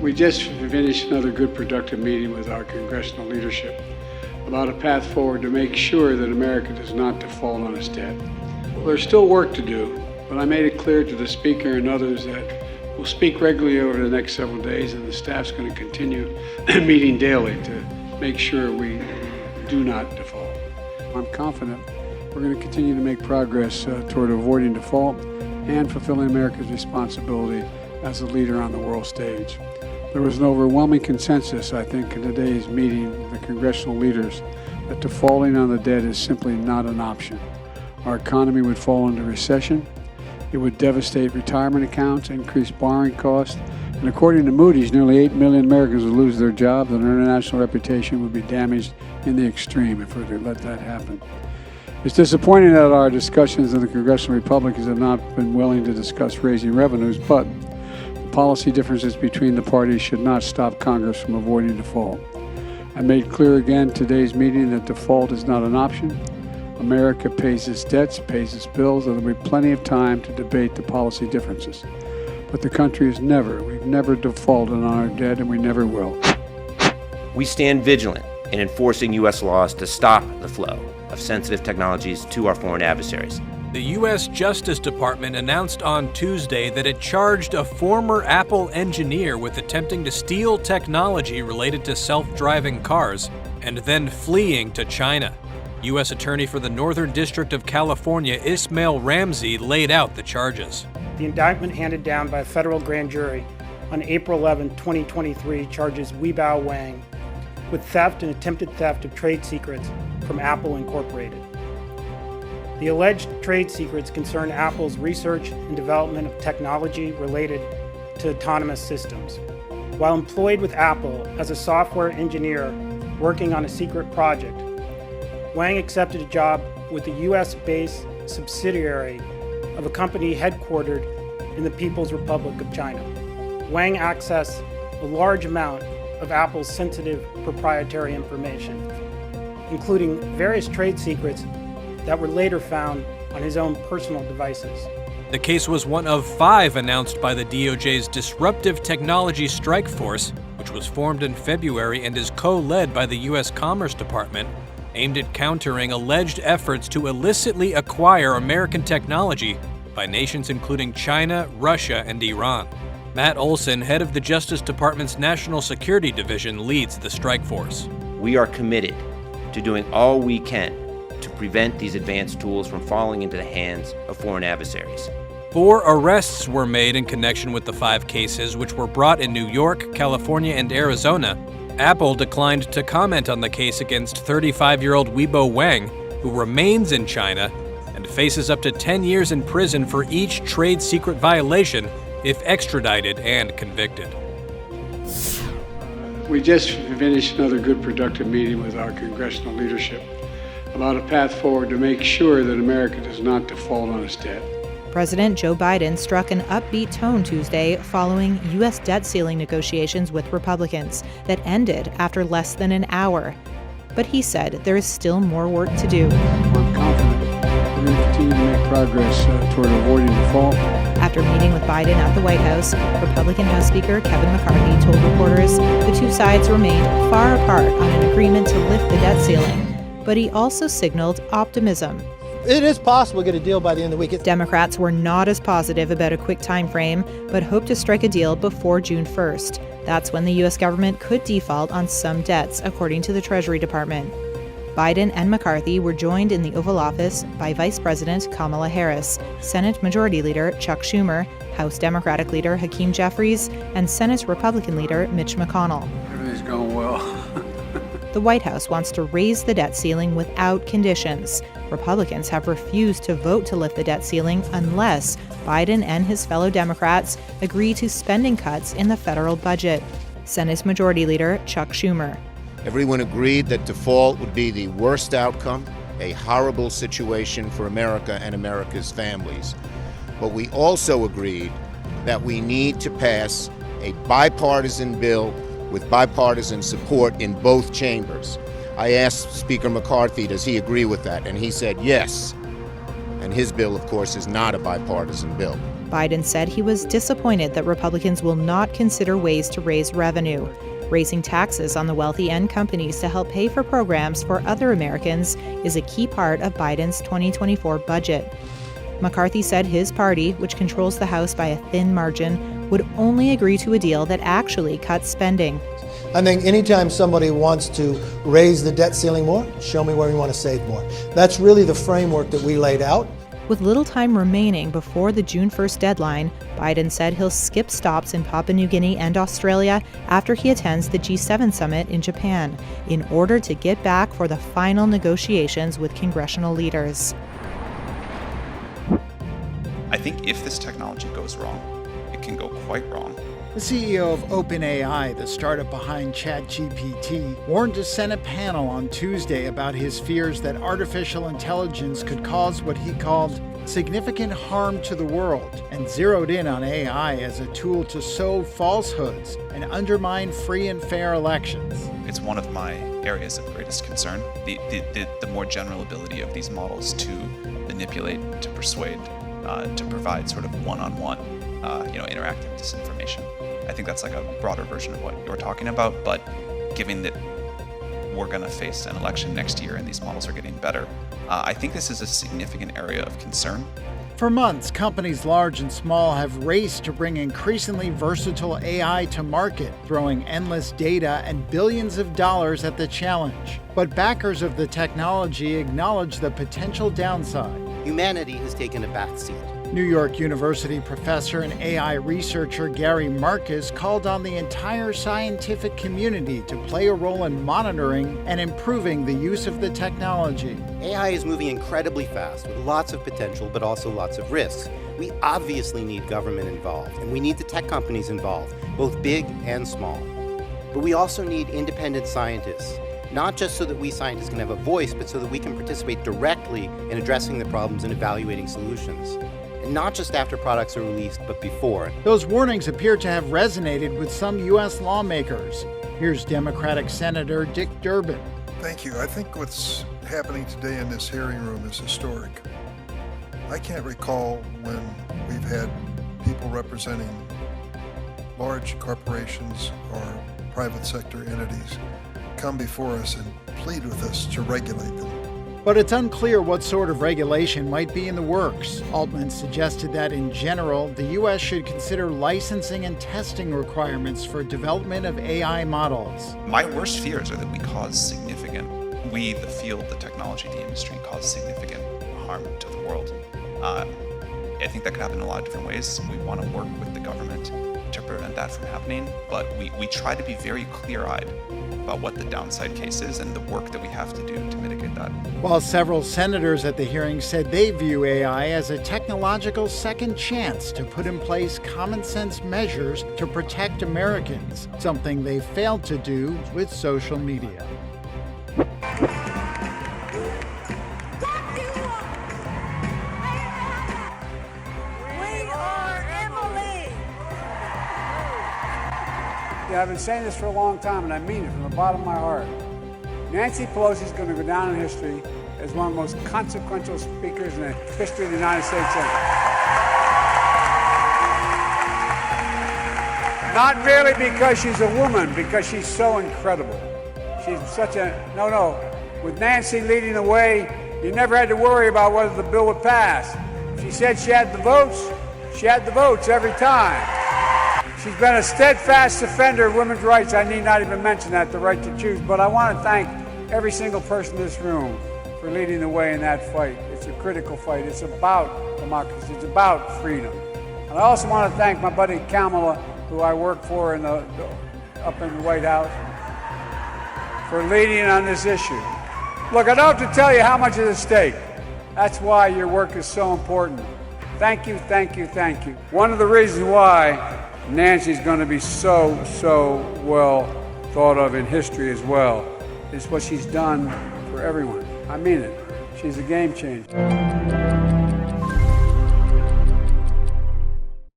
We just finished another good, productive meeting with our congressional leadership about a path forward to make sure that America does not default on its debt. Well, there's still work to do, but I made it clear to the Speaker and others that we'll speak regularly over the next several days, and the staff's going to continue meeting daily to make sure we do not default. I'm confident we're going to continue to make progress toward avoiding default and fulfilling America's responsibility as a leader on the world stage. There was an overwhelming consensus, I think, in today's meeting with the congressional leaders that defaulting on the debt is simply not an option. Our economy would fall into recession. It would devastate retirement accounts, increase borrowing costs, and according to Moody's, nearly 8 million Americans would lose their jobs and their international reputation would be damaged in the extreme if we were to let that happen. It's disappointing that our discussions in the congressional Republicans have not been willing to discuss raising revenues, but policy differences between the parties should not stop Congress from avoiding default. I made clear again today's meeting that default is not an option. America pays its debts, pays its bills, and there'll be plenty of time to debate the policy differences. But the country we've never defaulted on our debt, and we never will. We stand vigilant in enforcing U.S. laws to stop the flow of sensitive technologies to our foreign adversaries. The U.S. Justice Department announced on Tuesday that it charged a former Apple engineer with attempting to steal technology related to self-driving cars and then fleeing to China. U.S. Attorney for the Northern District of California, Ismail Ramsey, laid out the charges. The indictment handed down by a federal grand jury on April 11, 2023, charges Weibao Wang with theft and attempted theft of trade secrets from Apple Incorporated. The alleged trade secrets concern Apple's research and development of technology related to autonomous systems. While employed with Apple as a software engineer working on a secret project, Wang accepted a job with a US-based subsidiary of a company headquartered in the People's Republic of China. Wang accessed a large amount of Apple's sensitive proprietary information, including various trade secrets that were later found on his own personal devices. The case was one of 5 announced by the DOJ's Disruptive Technology Strike Force, which was formed in February and is co-led by the U.S. Commerce Department, aimed at countering alleged efforts to illicitly acquire American technology by nations including China, Russia, and Iran. Matt Olson, head of the Justice Department's National Security Division, leads the strike force. We are committed to doing all we can to prevent these advanced tools from falling into the hands of foreign adversaries. 4 arrests were made in connection with the 5 cases, which were brought in New York, California, and Arizona. Apple declined to comment on the case against 35-year-old Weibao Wang, who remains in China and faces up to 10 years in prison for each trade secret violation if extradited and convicted. We just finished another good, productive meeting with our congressional leadership about a path forward to make sure that America does not default on its debt. President Joe Biden struck an upbeat tone Tuesday following U.S. debt ceiling negotiations with Republicans that ended after less than an hour. But he said there is still more work to do. I'm confident we're going to continue to make progress toward avoiding default. After meeting with Biden at the White House, Republican House Speaker Kevin McCarthy told reporters the two sides remained far apart on an agreement to lift the debt ceiling. But he also signaled optimism. It is possible to get a deal by the end of the week. Democrats were not as positive about a quick time frame, but hope to strike a deal before June 1st. That's when the U.S. government could default on some debts, according to the Treasury Department. Biden and McCarthy were joined in the Oval Office by Vice President Kamala Harris, Senate Majority Leader Chuck Schumer, House Democratic Leader Hakeem Jeffries, and Senate Republican Leader Mitch McConnell. Everything's going well. The White House wants to raise the debt ceiling without conditions. Republicans have refused to vote to lift the debt ceiling unless Biden and his fellow Democrats agree to spending cuts in the federal budget. Senate Majority Leader Chuck Schumer. Everyone agreed that default would be the worst outcome, a horrible situation for America and America's families. But we also agreed that we need to pass a bipartisan bill with bipartisan support in both chambers. I asked Speaker McCarthy, does he agree with that? And he said yes. And his bill, of course, is not a bipartisan bill. Biden said he was disappointed that Republicans will not consider ways to raise revenue. Raising taxes on the wealthy and companies to help pay for programs for other Americans is a key part of Biden's 2024 budget. McCarthy said his party, which controls the House by a thin margin, would only agree to a deal that actually cuts spending. I think anytime somebody wants to raise the debt ceiling more, show me where we want to save more. That's really the framework that we laid out. With little time remaining before the June 1st deadline, Biden said he'll skip stops in Papua New Guinea and Australia after he attends the G7 summit in Japan in order to get back for the final negotiations with congressional leaders. I think if this technology goes wrong, it can go quite wrong. The CEO of OpenAI, the startup behind ChatGPT, warned a Senate panel on Tuesday about his fears that artificial intelligence could cause what he called significant harm to the world, and zeroed in on AI as a tool to sow falsehoods and undermine free and fair elections. It's one of my areas of greatest concern, the more general ability of these models to manipulate, to persuade, to provide sort of one-on-one interactive disinformation. I think that's like a broader version of what you're talking about, but given that we're going to face an election next year and these models are getting better, I think this is a significant area of concern. For months, companies large and small have raced to bring increasingly versatile AI to market, throwing endless data and billions of dollars at the challenge. But backers of the technology acknowledge the potential downside. Humanity has taken a backseat. New York University professor and AI researcher Gary Marcus called on the entire scientific community to play a role in monitoring and improving the use of the technology. AI is moving incredibly fast with lots of potential, but also lots of risks. We obviously need government involved, and we need the tech companies involved, both big and small. But we also need independent scientists, not just so that we scientists can have a voice, but so that we can participate directly in addressing the problems and evaluating solutions. And not just after products are released, but before. Those warnings appear to have resonated with some U.S. lawmakers. Here's Democratic Senator Dick Durbin. Thank you. I think what's happening today in this hearing room is historic. I can't recall when we've had people representing large corporations or private sector entities come before us and plead with us to regulate them. But it's unclear what sort of regulation might be in the works. Altman suggested that in general, the U.S. should consider licensing and testing requirements for development of AI models. My worst fears are that we, the field, the technology, the industry, cause significant harm to the world. I think that could happen in a lot of different ways. We want to work with the government to prevent that from happening, but we try to be very clear-eyed about what the downside case is and the work that we have to do to mitigate that. While several senators at the hearing said they view AI as a technological second chance to put in place common sense measures to protect Americans, something they failed to do with social media. I've been saying this for a long time, and I mean it from the bottom of my heart. Nancy Pelosi is going to go down in history as one of the most consequential speakers in the history of the United States Senate. Not merely because she's a woman, because she's so incredible. She's such a, with Nancy leading the way, you never had to worry about whether the bill would pass. She said she had the votes every time. She's been a steadfast defender of women's rights. I need not even mention that, the right to choose. But I want to thank every single person in this room for leading the way in that fight. It's a critical fight. It's about democracy. It's about freedom. And I also want to thank my buddy Kamala, who I work for up in the White House, for leading on this issue. Look, I don't have to tell you how much is at stake. That's why your work is so important. Thank you, thank you, thank you. One of the reasons why Nancy's going to be so well thought of in history as well is what she's done for everyone. I mean it. She's a game changer.